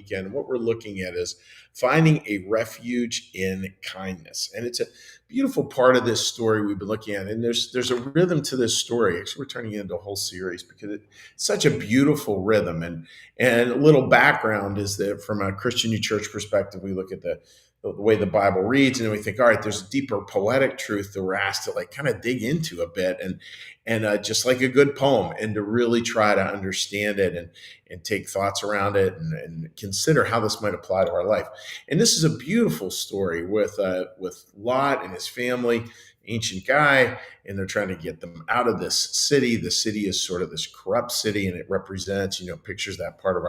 weekend. What we're looking at is finding a refuge in kindness. And it's a beautiful part of this story we've been looking at. And there's a rhythm to this story. Actually, we're turning it into a whole series because it's such a beautiful rhythm. And a little background is that from a Christian New Church perspective, we look at the way the Bible reads, and then we think, all right, there's a deeper poetic truth that we're asked to like kind of dig into a bit, and just like a good poem, and to really try to understand it and take thoughts around it and consider how this might apply to our life. And this is a beautiful story with Lot and his family, ancient guy, and they're trying to get them out of this city. The city is sort of this corrupt city, and it represents, pictures that part of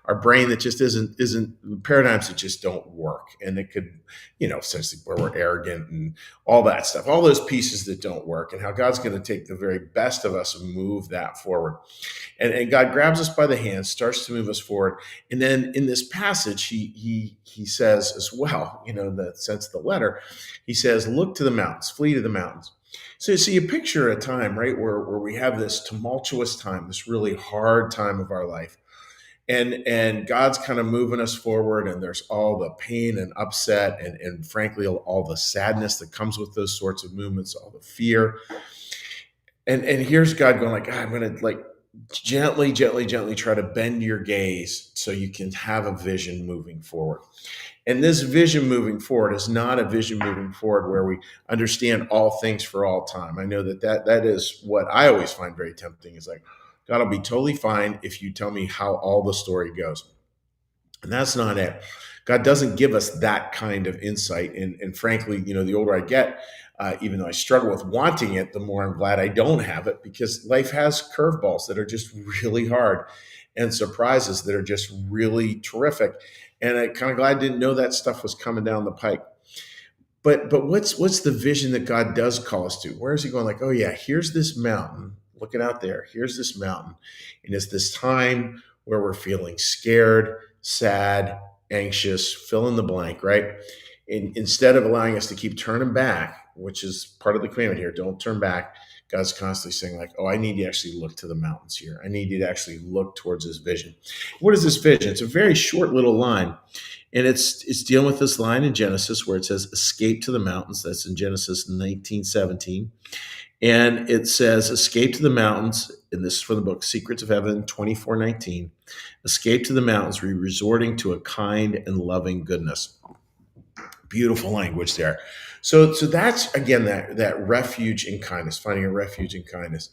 our brain that just isn't paradigms that just don't work. And it could, essentially where we're arrogant and all that stuff, all those pieces that don't work, and how God's going to take the very best of us and move that forward. And God grabs us by the hand, starts to move us forward. And then in this passage, he says as well, in the sense of the letter, he says, look to the mountains, flee to the mountains. So you picture a time, right, where we have this tumultuous time, this really hard time of our life. And God's kind of moving us forward, and there's all the pain and upset and frankly, all the sadness that comes with those sorts of movements, all the fear. And here's God going like, I'm going to like gently try to bend your gaze so you can have a vision moving forward. And this vision moving forward is not a vision moving forward where we understand all things for all time. I know that is what I always find very tempting, is like, God will be totally fine if you tell me how all the story goes. And that's not it. God doesn't give us that kind of insight. And frankly, the older I get, even though I struggle with wanting it, the more I'm glad I don't have it, because life has curveballs that are just really hard and surprises that are just really terrific. And I'm kind of glad I didn't know that stuff was coming down the pike. But what's the vision that God does call us to? Where is he going? Like, oh yeah, here's this mountain. Looking out there, here's this mountain. And it's this time where we're feeling scared, sad, anxious, fill in the blank, right? And instead of allowing us to keep turning back, which is part of the commandment here, don't turn back, God's constantly saying like, oh, I need you to actually look to the mountains here. I need you to actually look towards this vision. What is this vision? It's a very short little line. And it's dealing with this line in Genesis where it says, escape to the mountains. That's in Genesis 19:17. And it says, escape to the mountains, and this is from the book Secrets of Heaven, 24:19. Escape to the mountains, resorting to a kind and loving goodness. Beautiful language there. So that's, again, that refuge in kindness, finding a refuge in kindness.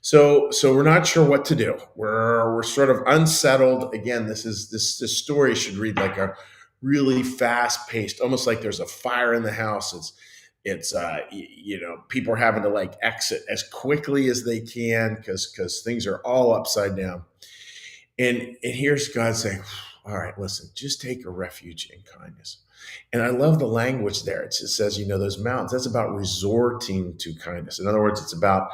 So we're not sure what to do. We're sort of unsettled. Again, this story should read like a really fast paced, almost like there's a fire in the house. It's people are having to like exit as quickly as they can because things are all upside down. And here's God saying, all right, listen, just take a refuge in kindness. And I love the language there. It says, those mountains, that's about resorting to kindness. In other words, it's about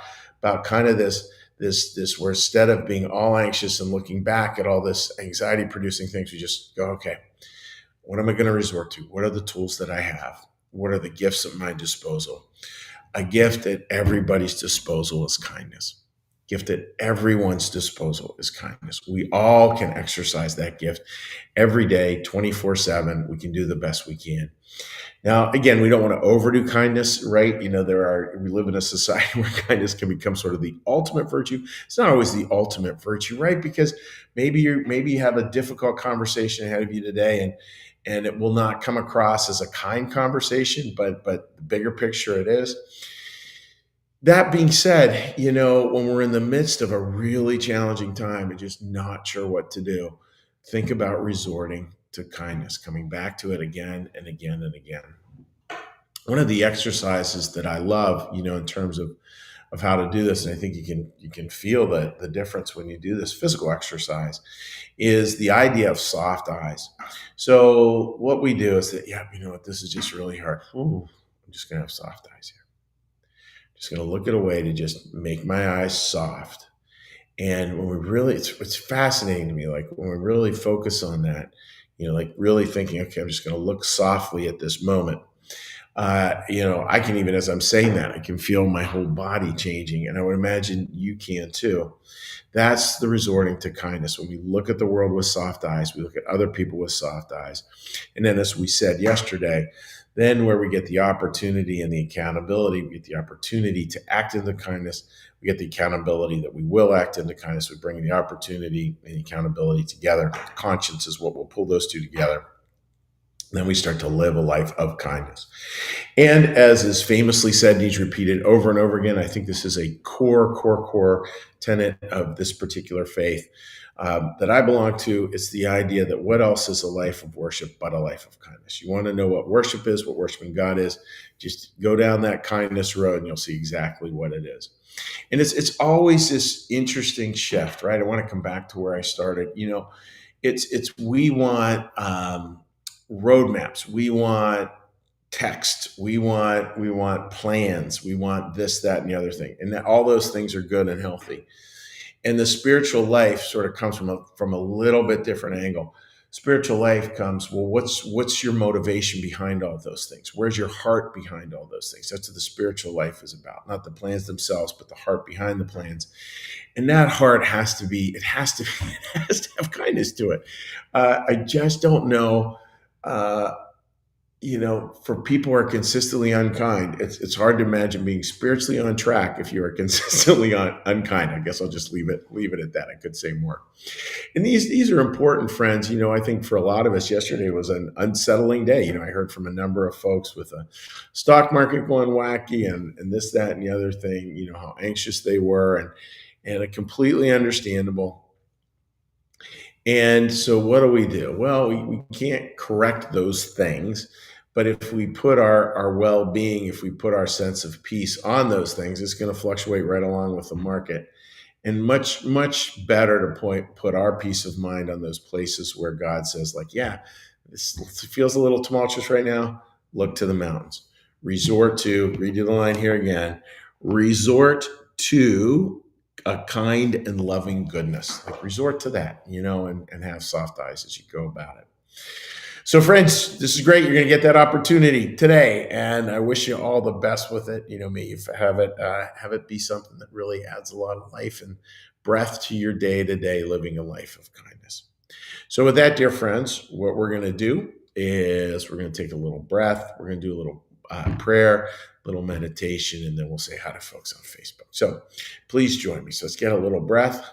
kind of this where instead of being all anxious and looking back at all this anxiety producing things, we just go, okay, what am I going to resort to? What are the tools that I have? What are the gifts at my disposal? A gift at everybody's disposal is kindness. Gift at everyone's disposal is kindness. We all can exercise that gift every day, 24/7. We can do the best we can. Now, again, we don't want to overdo kindness, right? We live in a society where kindness can become sort of the ultimate virtue. It's not always the ultimate virtue, right? Because maybe you have a difficult conversation ahead of you today, and it will not come across as a kind conversation, but the bigger picture it is. That being said, when we're in the midst of a really challenging time and just not sure what to do, think about resorting to kindness, coming back to it again and again and again. One of the exercises that I love, in terms of how to do this, and I think you can feel the difference when you do this physical exercise, is the idea of soft eyes. So what we do is that, this is just really hard. Ooh, I'm just going to have soft eyes here. Just going to look at a way to just make my eyes soft. And when we really, it's fascinating to me, like when we really focus on that, like really thinking, okay, I'm just going to look softly at this moment. I can even, as I'm saying that, I can feel my whole body changing, and I would imagine you can too. That's the resorting to kindness. When we look at the world with soft eyes, we look at other people with soft eyes. And then, as we said yesterday, then where we get the opportunity and the accountability, we get the opportunity to act in the kindness. We get the accountability that we will act in the kindness. We bring the opportunity and the accountability together. Conscience is what will pull those two together. Then we start to live a life of kindness. And as is famously said, needs repeated over and over again, I think this is a core tenet of this particular faith that I belong to. It's the idea that what else is a life of worship but a life of kindness? You want to know what worship is, what worshiping God is, just go down that kindness road and you'll see exactly what it is. And it's always this interesting shift, right? I want to come back to where I started. It's we want roadmaps, we want text, we want plans, we want this, that, and the other thing, and that all those things are good and healthy. And the spiritual life sort of comes from a little bit different angle. Spiritual life comes, well, what's your motivation behind all those things? Where's your heart behind all those things? That's what the spiritual life is about, not the plans themselves, but the heart behind the plans. And that heart has to be, it has to it has to have kindness to it. I just don't know. For people who are consistently unkind, it's hard to imagine being spiritually on track if you are consistently unkind. I guess I'll just leave it at that. I could say more. And these are important, friends. I think for a lot of us, yesterday was an unsettling day. I heard from a number of folks with a stock market going wacky and this, that, and the other thing. How anxious they were, and a completely understandable. And so what do we do? Well, we can't correct those things. But if we put our well-being, if we put our sense of peace on those things, it's going to fluctuate right along with the market. And much, much better to put our peace of mind on those places where God says, like, yeah, this feels a little tumultuous right now. Look to the mountains. Redo the line here again, resort to a kind and loving goodness. Like, resort to that, and have soft eyes as you go about it. So, friends, this is great. You're going to get that opportunity today, and I wish you all the best with it. May you have it be something that really adds a lot of life and breath to your day-to-day living a life of kindness. So, with that, dear friends, what we're going to do is we're going to take a little breath. We're going to do a little prayer, little meditation, and then we'll say hi to folks on Facebook. So, please join me. So, let's get a little breath.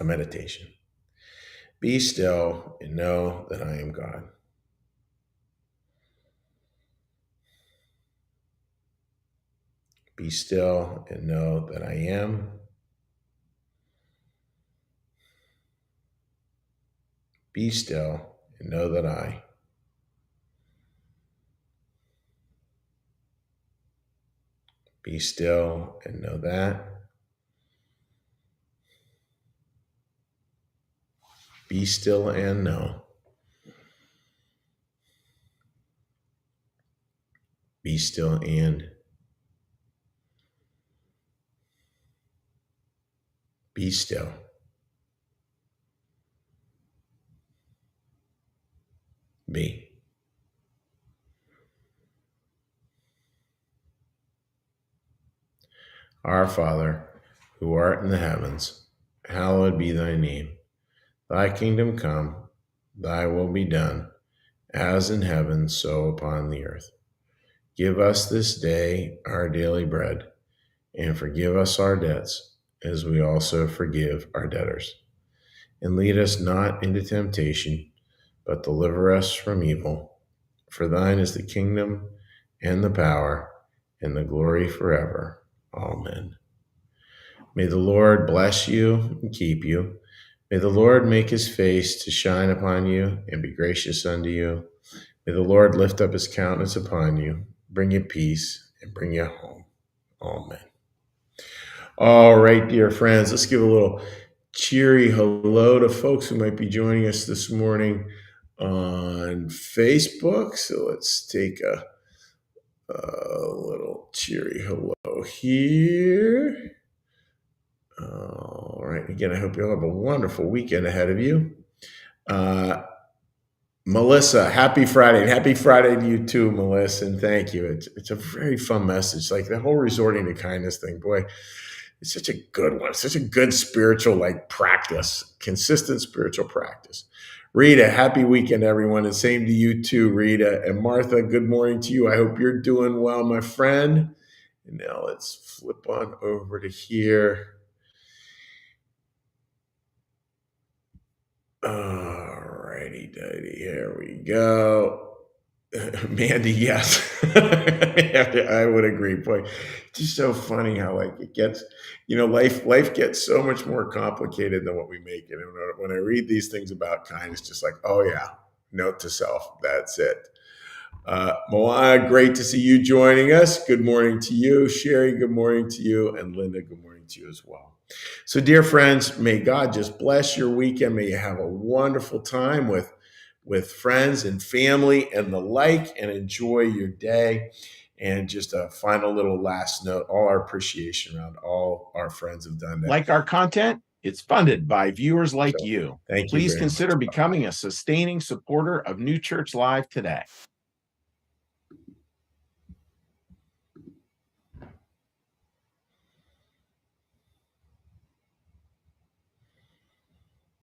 A meditation. Be still and know that I am God. Be still and know that I am. Be still and know that I. Be still and know that. Be still and know. Be still and be still. Be. Our Father, who art in the heavens, hallowed be thy name. Thy kingdom come, thy will be done, as in heaven, so upon the earth. Give us this day our daily bread, and forgive us our debts, as we also forgive our debtors. And lead us not into temptation, but deliver us from evil. For thine is the kingdom, and the power, and the glory forever. Amen. May the Lord bless you and keep you. May the Lord make his face to shine upon you and be gracious unto you. May the Lord lift up his countenance upon you, bring you peace, and bring you home. Amen. All right, dear friends, let's give a little cheery hello to folks who might be joining us this morning on Facebook. So let's take a little cheery hello here. All right, again, I hope you'll have a wonderful weekend ahead of you. Melissa, happy Friday, and happy Friday to you too, Melissa, and thank you. It's a very fun message. Like the whole resorting to kindness thing, boy, it's such a good one. It's such a good spiritual practice, consistent spiritual practice. Rita, happy weekend, everyone, and same to you too, Rita. And Martha, good morning to you. I hope you're doing well, my friend. And now let's flip on over to here. Alrighty, doody, here we go. Mandy, yes. I would agree. Boy, it's just so funny how it gets, life gets so much more complicated than what we make it. And when I read these things about kindness, just like, oh yeah, note to self, that's it. Moana, great to see you joining us. Good morning to you. Sherry, good morning to you. And Linda, good morning to you as well. So, dear friends, may God just bless your weekend. May you have a wonderful time with friends and family and the like, and enjoy your day. And just a final little last note, all our appreciation around all our friends have done that. Like our content, it's funded by viewers like you. Thank you. Please consider becoming a sustaining supporter of New Church Live today.